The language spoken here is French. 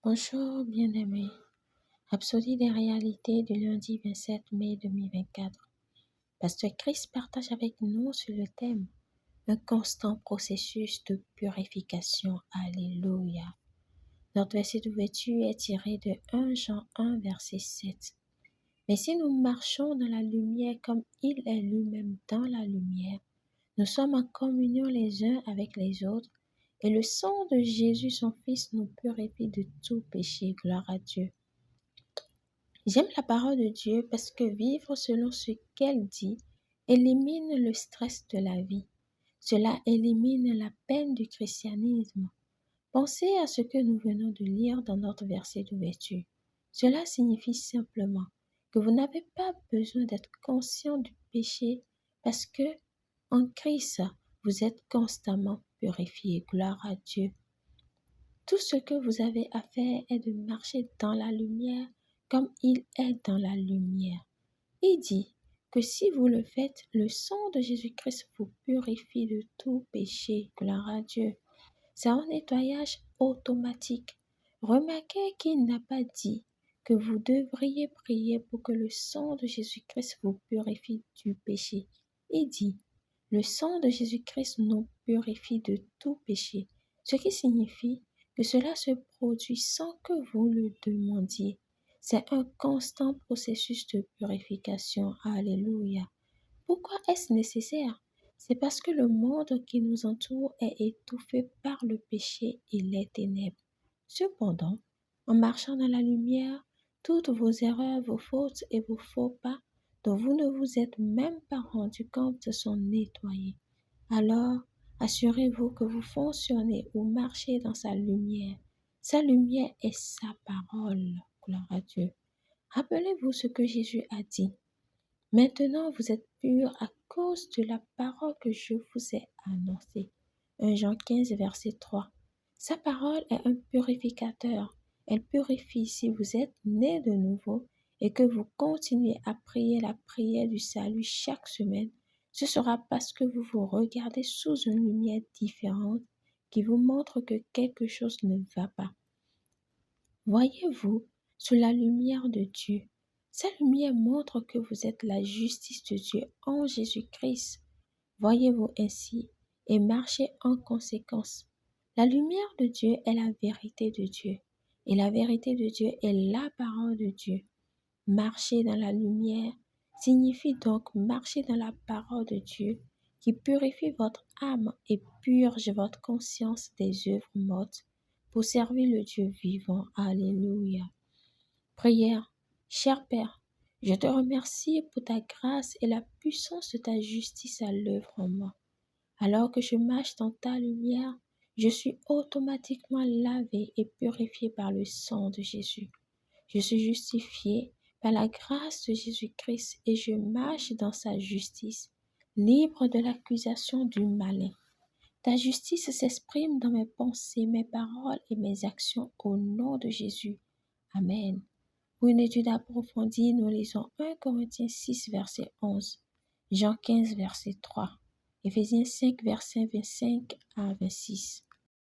Bonjour bien-aimés, Rhapsodie des réalités du lundi 27 mai 2024. Pasteur Chris partage avec nous sur le thème un constant processus de purification. Alléluia. Notre verset d'ouverture est tiré de 1 Jean 1 verset 7. Mais si nous marchons dans la lumière comme il est lui-même dans la lumière, nous sommes en communion les uns avec les autres et le sang de Jésus son Fils nous purifie de tout péché. Gloire à Dieu. J'aime la parole de Dieu parce que vivre selon ce qu'elle dit élimine le stress de la vie. Cela élimine la peine du christianisme. Pensez à ce que nous venons de lire dans notre verset d'ouverture. Cela signifie simplement que vous n'avez pas besoin d'être conscient du péché parce que en Christ, vous êtes constamment purifié. Gloire à Dieu. Tout ce que vous avez à faire est de marcher dans la lumière comme il est dans la lumière. Il dit que si vous le faites, le sang de Jésus-Christ vous purifie de tout péché. Gloire à Dieu. C'est un nettoyage automatique. Remarquez qu'il n'a pas dit que vous devriez prier pour que le sang de Jésus-Christ vous purifie du péché. Il dit, le sang de Jésus-Christ nous purifie de tout péché, ce qui signifie que cela se produit sans que vous le demandiez. C'est un constant processus de purification. Alléluia. Pourquoi est-ce nécessaire? C'est parce que le monde qui nous entoure est étouffé par le péché et les ténèbres. Cependant, en marchant dans la lumière, toutes vos erreurs, vos fautes et vos faux pas dont vous ne vous êtes même pas rendu compte sont nettoyés. Alors, assurez-vous que vous fonctionnez ou marchez dans sa lumière. Sa lumière est sa parole. Gloire à Dieu. Rappelez-vous ce que Jésus a dit. Maintenant, vous êtes purs à cause de la parole que je vous ai annoncée. 1 Jean 15, verset 3. Sa parole est un purificateur. Elle purifie si vous êtes nés de nouveau et que vous continuez à prier la prière du salut chaque semaine. Ce sera parce que vous vous regardez sous une lumière différente qui vous montre que quelque chose ne va pas. Voyez-vous sous la lumière de Dieu. Sa lumière montre que vous êtes la justice de Dieu en Jésus-Christ. Voyez-vous ainsi et marchez en conséquence. La lumière de Dieu est la vérité de Dieu et la vérité de Dieu est la parole de Dieu. Marcher dans la lumière signifie donc marcher dans la parole de Dieu qui purifie votre âme et purge votre conscience des œuvres mortes pour servir le Dieu vivant. Alléluia. Prière. Cher Père, je te remercie pour ta grâce et la puissance de ta justice à l'œuvre en moi. Alors que je marche dans ta lumière, je suis automatiquement lavé et purifié par le sang de Jésus. Je suis justifié par la grâce de Jésus-Christ et je marche dans sa justice, libre de l'accusation du malin. Ta justice s'exprime dans mes pensées, mes paroles et mes actions au nom de Jésus. Amen. Pour une étude approfondie, nous lisons 1 Corinthiens 6, verset 11, Jean 15, verset 3, Éphésiens 5, verset 25 à 26.